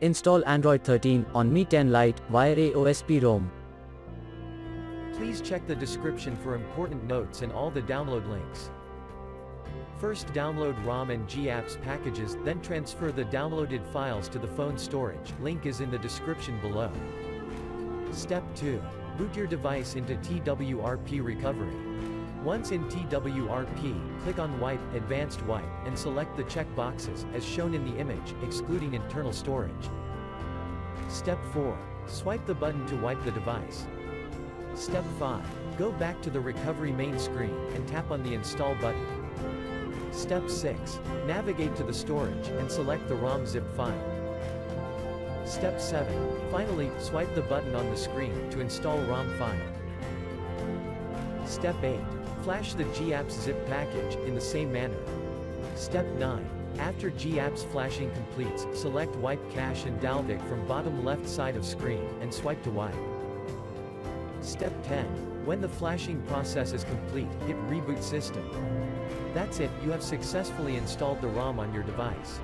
Install Android 13 on Mi 10 Lite via AOSP ROM. Please check the description for important notes and all the download links. First download ROM and GApps packages, then transfer the downloaded files to the phone storage. Link is in the description below. Step 2. Boot your device into TWRP recovery. Once in TWRP, click on Wipe, Advanced Wipe, and select the check boxes, as shown in the image, excluding internal storage. Step 4. Swipe the button to wipe the device. Step 5. Go back to the recovery main screen, and tap on the Install button. Step 6. Navigate to the storage, and select the ROM zip file. Step 7. Finally, swipe the button on the screen, to install ROM file. Step 8. Flash the GApps zip package, in the same manner. Step 9. After GApps flashing completes, select Wipe Cache and Dalvik from bottom left side of screen, and swipe to wipe. Step 10. When the flashing process is complete, hit Reboot System. That's it, you have successfully installed the ROM on your device.